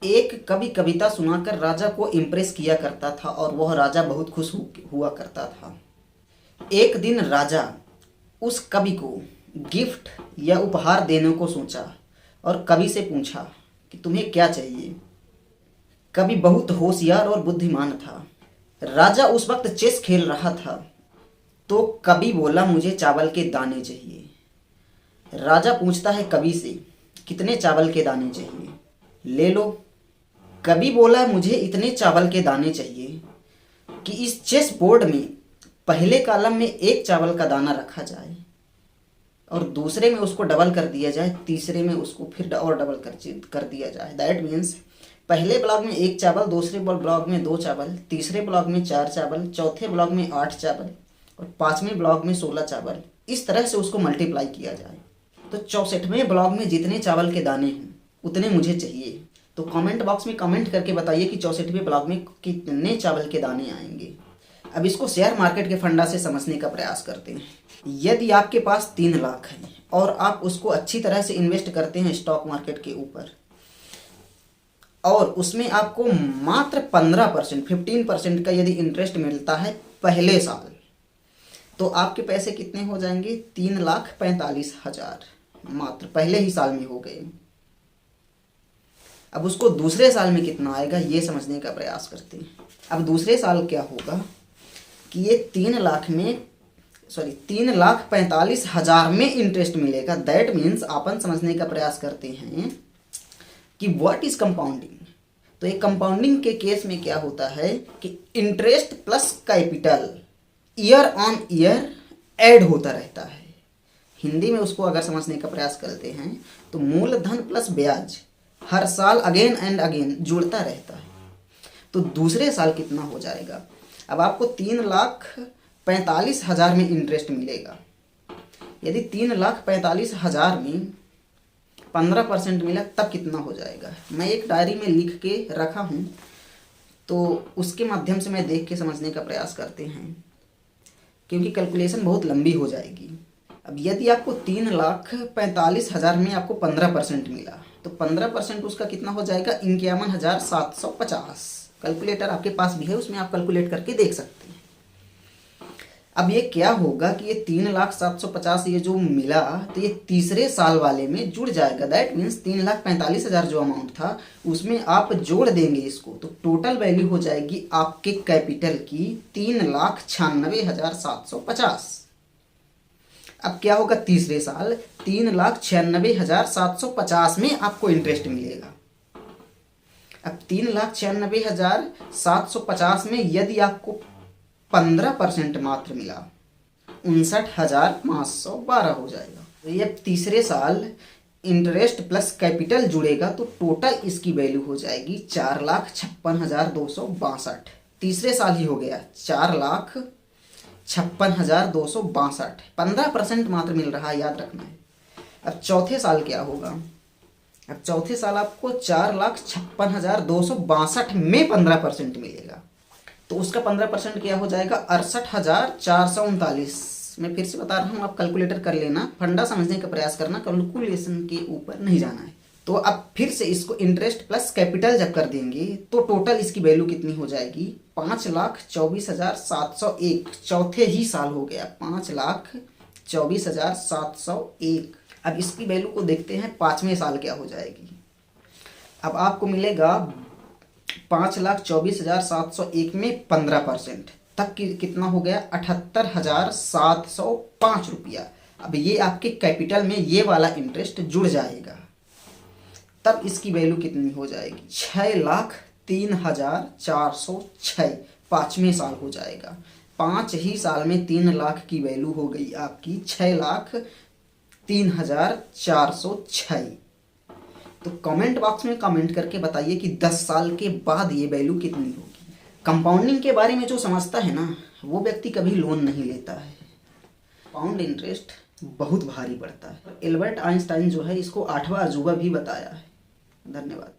एक कवि कविता सुनाकर राजा को इम्प्रेस किया करता था और वह राजा बहुत खुश हुआ करता था। एक दिन राजा उस कवि को गिफ्ट या उपहार देने को सोचा और कवि से पूछा कि तुम्हें क्या चाहिए। कवि बहुत होशियार और बुद्धिमान था। राजा उस वक्त चेस खेल रहा था, तो कवि बोला मुझे चावल के दाने चाहिए। राजा पूछता है कवि से कितने चावल के दाने चाहिए। ले लो। कवि बोला मुझे इतने चावल के दाने चाहिए कि इस चेस बोर्ड में पहले कॉलम में एक चावल का दाना रखा जाए और दूसरे में उसको डबल कर दिया जाए, तीसरे में उसको फिर और डबल कर दिया जाए। दैट मीन्स पहले ब्लॉक में एक चावल, दूसरे ब्लॉक में 2 चावल, तीसरे ब्लॉक में 4 चावल, चौथे ब्लॉक में 8 चावल और 5वें ब्लॉक में 16 चावल। इस तरह से उसको मल्टीप्लाई किया जाए तो 64वें ब्लॉक में जितने चावल के दाने हों उतने मुझे चाहिए। तो कमेंट बॉक्स में कमेंट करके बताइए कि 64वें ब्लॉक में कितने चावल के दाने आएंगे। अब इसको शेयर मार्केट के फंडा से समझने का प्रयास करते हैं। यदि आपके पास 3 लाख है और आप उसको अच्छी तरह से इन्वेस्ट करते हैं स्टॉक मार्केट के ऊपर और उसमें आपको मात्र 15% 15% का यदि इंटरेस्ट मिलता है पहले साल, तो आपके पैसे कितने हो जाएंगे? 3,45,000 मात्र पहले ही साल में हो गए। अब उसको दूसरे साल में कितना आएगा ये समझने का प्रयास करते हैं। अब दूसरे साल क्या होगा कि ये 3,45,000 में इंटरेस्ट मिलेगा। दैट मीन्स अपन समझने का प्रयास करते हैं कि व्हाट इज कंपाउंडिंग। तो एक कंपाउंडिंग के केस में क्या होता है कि interest plus capital year on year add होता रहता है। हिंदी में उसको अगर समझने का प्रयास करते हैं तो मूलधन प्लस ब्याज हर साल अगेन एंड अगेन जुड़ता रहता है। तो दूसरे साल कितना हो जाएगा? अब आपको 3,45,000 में इंटरेस्ट मिलेगा। यदि 3,45,000 में 15% मिला तब कितना हो जाएगा? मैं एक डायरी में लिख के रखा हूँ, तो उसके माध्यम से मैं देख के समझने का प्रयास करते हैं, क्योंकि कैलकुलेशन बहुत लंबी हो जाएगी। अब यदि आपको 3,45,000 में आपको 15% मिला तो 15% उसका कितना हो जाएगा? 51,750। कैलकुलेटर आपके पास भी है, उसमें आप कैलकुलेट करके देख सकते हैं। अब ये क्या होगा कि ये 3,750 ये जो मिला तो ये तीसरे साल वाले में जुड़ जाएगा। दैट मीन्स 3,45,000 जो अमाउंट था उसमें आप जोड़ देंगे इसको, तो टोटल वैल्यू हो जाएगी आपके कैपिटल की 3,96,750। अब क्या होगा? तीसरे साल 3,96,750 में आपको इंटरेस्ट मिलेगा। अब 3,96,750 में यदि आपको 15% मात्र मिला 59,512 हो जाएगा। तो ये तीसरे साल इंटरेस्ट प्लस कैपिटल जुड़ेगा तो टोटल इसकी वैल्यू हो जाएगी 4,56,262। तीसरे साल ही हो गया 4,56,262। 15% मात्र मिल रहा है, याद रखना है। अब चौथे साल क्या होगा? अब चौथे साल आपको 4,56,262 में 15% मिलेगा, तो उसका 15% क्या हो जाएगा? 68,439। मैं फिर से बता रहा हूँ, आप कैलकुलेटर कर लेना, फंडा समझने का प्रयास करना, कैलकुलेशन के ऊपर नहीं जाना है। तो अब फिर से इसको इंटरेस्ट प्लस कैपिटल जब कर देंगे तो टोटल इसकी वैल्यू कितनी हो जाएगी? 5,24,701। चौथे ही साल हो गया 5,24,701। अब इसकी वैल्यू को देखते हैं 5वें साल क्या हो जाएगी। अब आपको मिलेगा 5,24,701 में 15% तक कितना हो गया? 78,705 रुपया। अब ये आपके कैपिटल में ये वाला इंटरेस्ट जुड़ जाएगा, तब इसकी वैल्यू कितनी हो जाएगी? 6,03,406। 5वें साल हो जाएगा। 5 ही साल में 3 लाख की वैल्यू हो गई आपकी 6,03,406। तो कमेंट बॉक्स में कमेंट करके बताइए कि 10 साल के बाद ये वैल्यू कितनी होगी। कंपाउंडिंग के बारे में जो समझता है ना, वो व्यक्ति कभी लोन नहीं लेता है। कंपाउंड इंटरेस्ट बहुत भारी पड़ता है। एल्बर्ट आइंस्टाइन जो है इसको 8वां अजूबा भी बताया है। धन्यवाद।